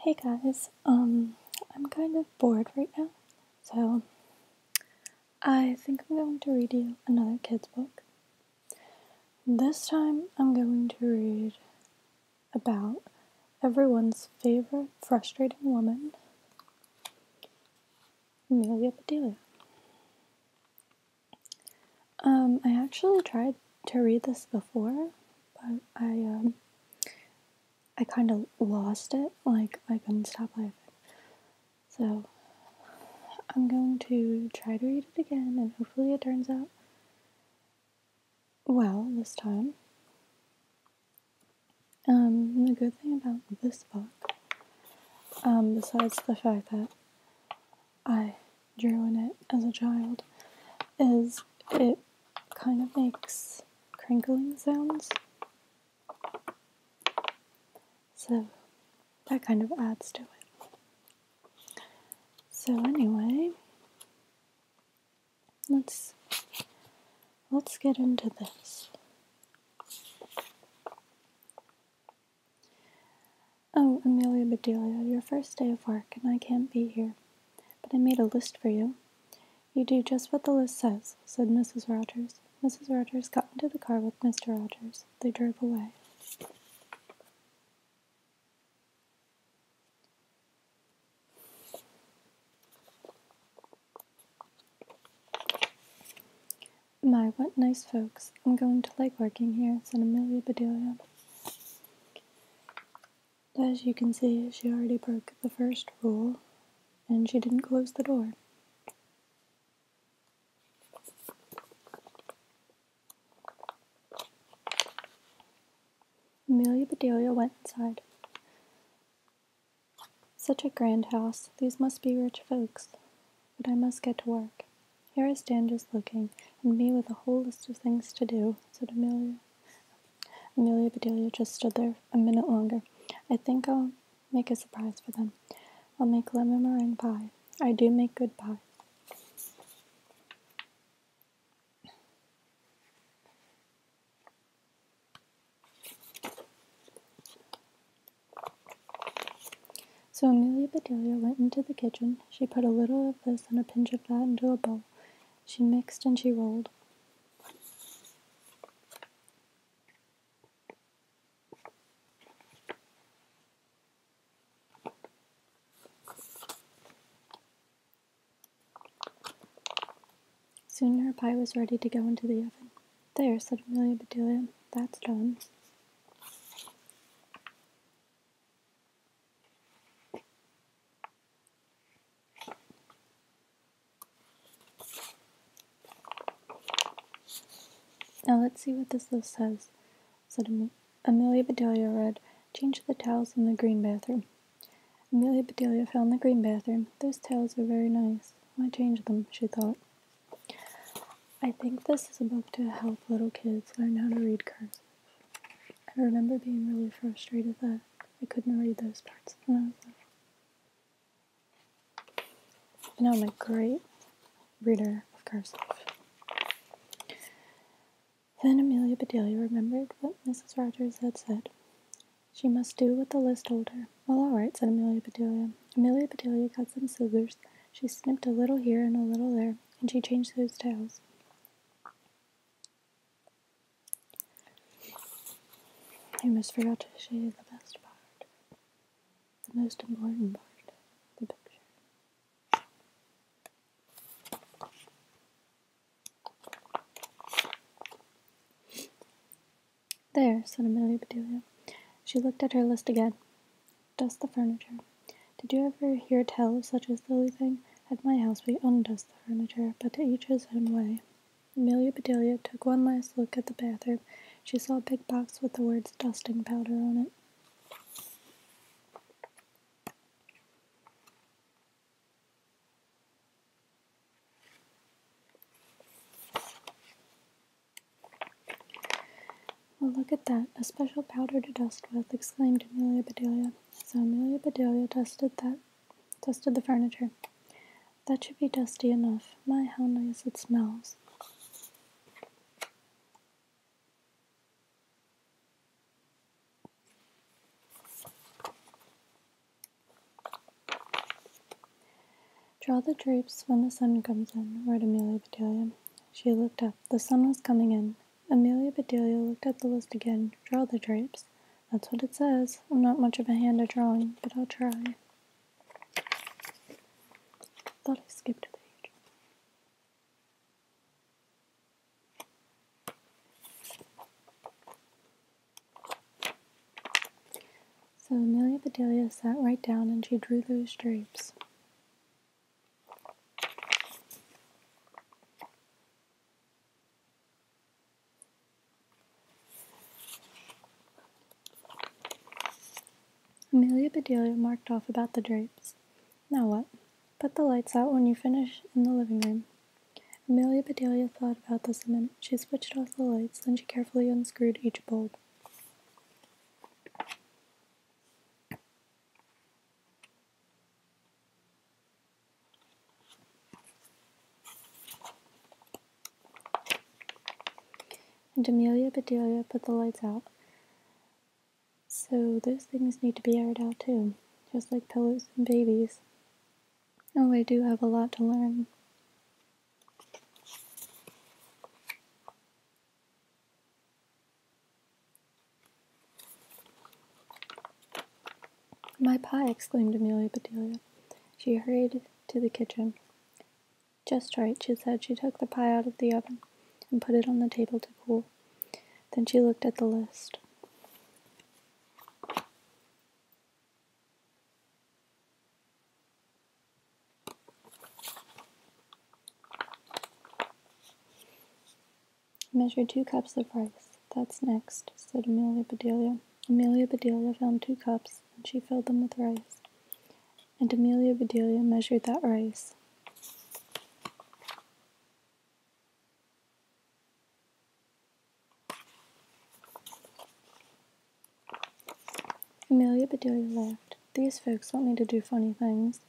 Hey guys, I'm kind of bored right now, so I think I'm going to read you another kid's book. This time I'm going to read about everyone's favorite frustrating woman, Amelia Bedelia. I actually tried to read this before, but I kind of lost it, like I couldn't stop laughing. So I'm going to try to read it again, and hopefully it turns out well this time. The good thing about this book, besides the fact that I drew in it as a child, is it kind of makes crinkling sounds. So that kind of adds to it. So anyway, let's get into this. Oh, Amelia Bedelia, your first day of work, and I can't be here. But I made a list for you. You do just what the list says, said Mrs. Rogers. Mrs. Rogers got into the car with Mr. Rogers. They drove away. My, what nice folks. I'm going to like working here, said Amelia Bedelia. As you can see, she already broke the first rule, and she didn't close the door. Amelia Bedelia went inside. Such a grand house. These must be rich folks. But I must get to work. Here I stand just looking, and me with a whole list of things to do, said Amelia. Amelia Bedelia just stood there a minute longer. I think I'll make a surprise for them. I'll make lemon meringue pie. I do make good pie. So Amelia Bedelia went into the kitchen. She put a little of this and a pinch of that into a bowl. She mixed and she rolled. Soon her pie was ready to go into the oven. There, said Amelia Bedelia, that's done. Now let's see what this list says, said Amelia Bedelia read, change the towels in the green bathroom. Amelia Bedelia found the green bathroom. Those towels are very nice. Why change them, she thought. I think this is a book to help little kids learn how to read cursive. I remember being really frustrated that I couldn't read those parts when I was little. And I'm a great reader of cursive. Then Amelia Bedelia remembered what Mrs. Rogers had said. She must do what the list told her. Well, all right, said Amelia Bedelia. Amelia Bedelia got some scissors. She snipped a little here and a little there, and she changed those towels. I almost forgot to show you the best part. The most important part. The picture. There, said Amelia Bedelia. She looked at her list again. Dust the furniture. Did you ever hear tell of such a silly thing? At my house we undust the furniture, but to each his own way. Amelia Bedelia took one last look at the bathroom. She saw a big box with the words dusting powder on it. Well, look at that, a special powder to dust with, exclaimed Amelia Bedelia. So Amelia Bedelia dusted the furniture. That should be dusty enough. My, how nice it smells. Draw the drapes when the sun comes in, read Amelia Bedelia. She looked up. The sun was coming in. Amelia Bedelia looked at the list again. Draw the drapes. That's what it says. I'm not much of a hand at drawing, but I'll try. Thought I skipped a page. So Amelia Bedelia sat right down and she drew those drapes. Amelia Bedelia marked off about the drapes. Now what? Put the lights out when you finish in the living room. Amelia Bedelia thought about this a minute. She switched off the lights, then she carefully unscrewed each bulb. And Amelia Bedelia put the lights out. So those things need to be aired out too, just like pillows and babies. Oh, I do have a lot to learn. My pie, exclaimed Amelia Bedelia. She hurried to the kitchen. Just right, she said. She took the pie out of the oven and put it on the table to cool. Then she looked at the list. Measure 2 cups of rice. That's next, said Amelia Bedelia. Amelia Bedelia found 2 cups, and she filled them with rice. And Amelia Bedelia measured that rice. Amelia Bedelia laughed. These folks want me to do funny things.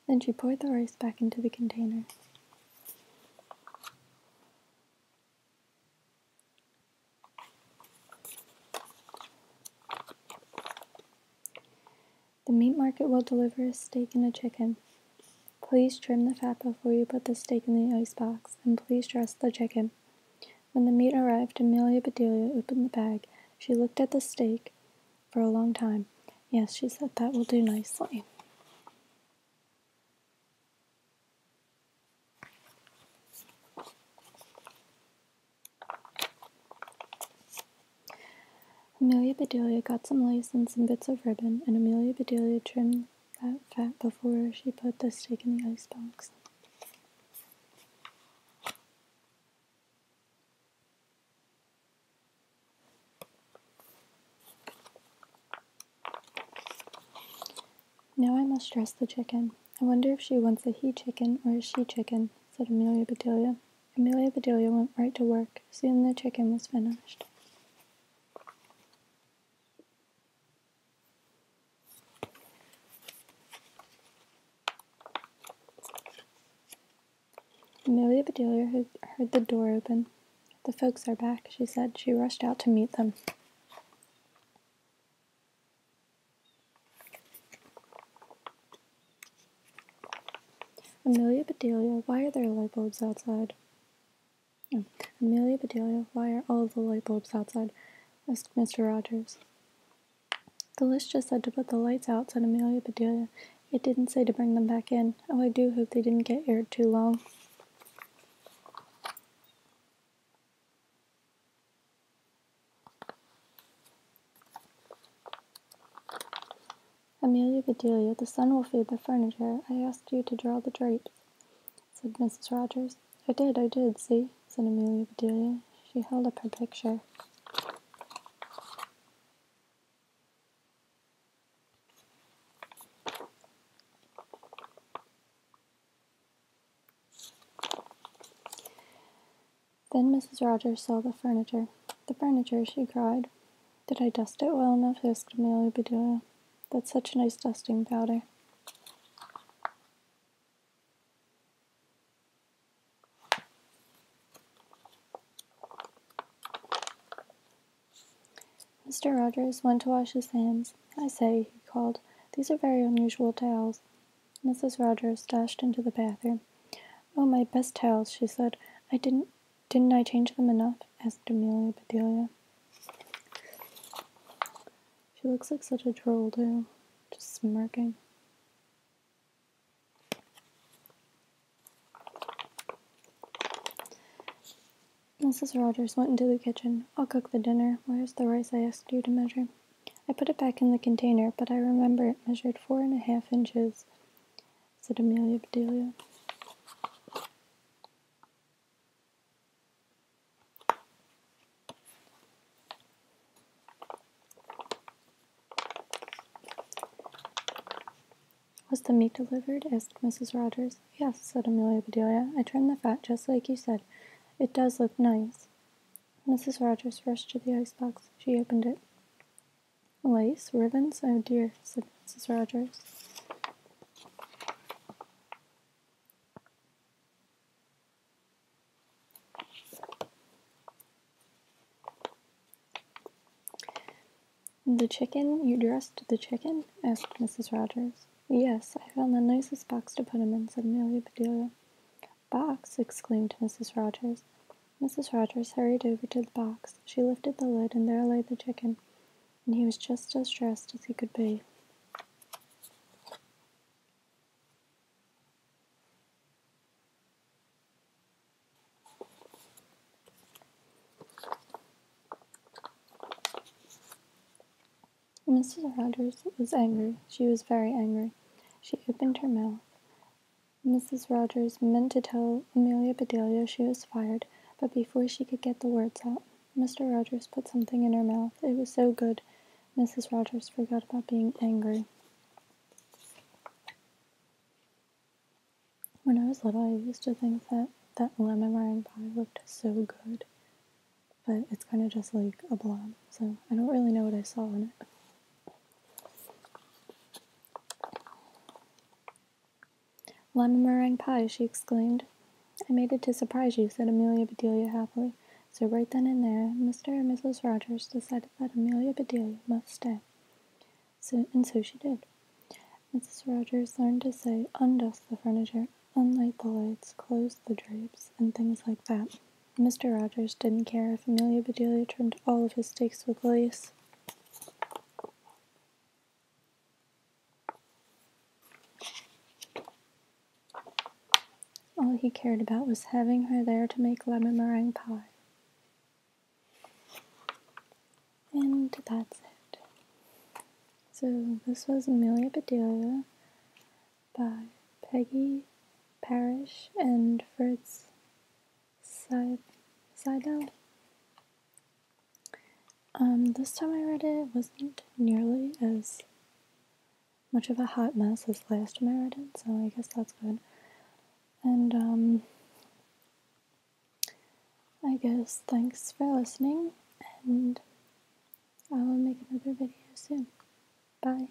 Then she poured the rice back into the container. The meat market will deliver a steak and a chicken. Please trim the fat before you put the steak in the icebox, and please dress the chicken. When the meat arrived, Amelia Bedelia opened the bag. She looked at the steak for a long time. Yes, she said, that will do nicely. Amelia Bedelia got some lace and some bits of ribbon, and Amelia Bedelia trimmed that fat before she put the steak in the icebox. Now I must dress the chicken. I wonder if she wants a he chicken or a she chicken, said Amelia Bedelia. Amelia Bedelia went right to work. Soon the chicken was finished. Amelia Bedelia heard the door open. The folks are back, she said. She rushed out to meet them. Amelia Bedelia, why are there light bulbs outside? Oh. Amelia Bedelia, why are all the light bulbs outside? Asked Mr. Rogers. The list just said to put the lights out, said Amelia Bedelia. It didn't say to bring them back in. Oh, I do hope they didn't get aired too long. Amelia Bedelia, the sun will fade the furniture. I asked you to draw the drapes, said Mrs. Rogers. I did, see, said Amelia Bedelia. She held up her picture. Then Mrs. Rogers saw the furniture. The furniture, she cried. Did I dust it well enough? Asked Amelia Bedelia. That's such a nice dusting powder. Mr. Rogers went to wash his hands. I say, he called, these are very unusual towels. Mrs. Rogers dashed into the bathroom. "Oh, my best towels," she said. Didn't I change them enough?" asked Amelia Bedelia. She looks like such a troll, too, just smirking. Mrs. Rogers went into the kitchen. "I'll cook the dinner. Where's the rice I asked you to measure?" "I put it back in the container, but I remember it measured 4.5 inches, said Amelia Bedelia. "Was the meat delivered?" asked Mrs. Rogers. "Yes," said Amelia Bedelia. "I trimmed the fat just like you said. It does look nice." Mrs. Rogers rushed to the icebox. She opened it. "Lace? Ribbons? Oh dear," said Mrs. Rogers. "The chicken? You dressed the chicken?" asked Mrs. Rogers. "Yes, I found the nicest box to put him in," said Amelia Bedelia. "Box?" exclaimed Mrs. Rogers. Mrs. Rogers hurried over to the box. She lifted the lid, and there lay the chicken, and he was just as dressed as he could be. Mrs. Rogers was angry. She was very angry. She opened her mouth. Mrs. Rogers meant to tell Amelia Bedelia she was fired, but before she could get the words out, Mr. Rogers put something in her mouth. It was so good, Mrs. Rogers forgot about being angry. When I was little, I used to think that lemon meringue pie looked so good, but it's kind of just like a blob, so I don't really know what I saw in it. "Lemon meringue pie," she exclaimed. "I made it to surprise you," said Amelia Bedelia happily. So right then and there, Mr. and Mrs. Rogers decided that Amelia Bedelia must stay. So she did. Mrs. Rogers learned to say, "Undust the furniture, unlight the lights, close the drapes," and things like that. Mr. Rogers didn't care if Amelia Bedelia trimmed all of his steaks with lace. All he cared about was having her there to make lemon meringue pie. And that's it. So this was Amelia Bedelia by Peggy, Parish, and Fritz Siebel. This time I read it wasn't nearly as much of a hot mess as last time I read it, so I guess that's good. And I guess thanks for listening, and I will make another video soon. Bye.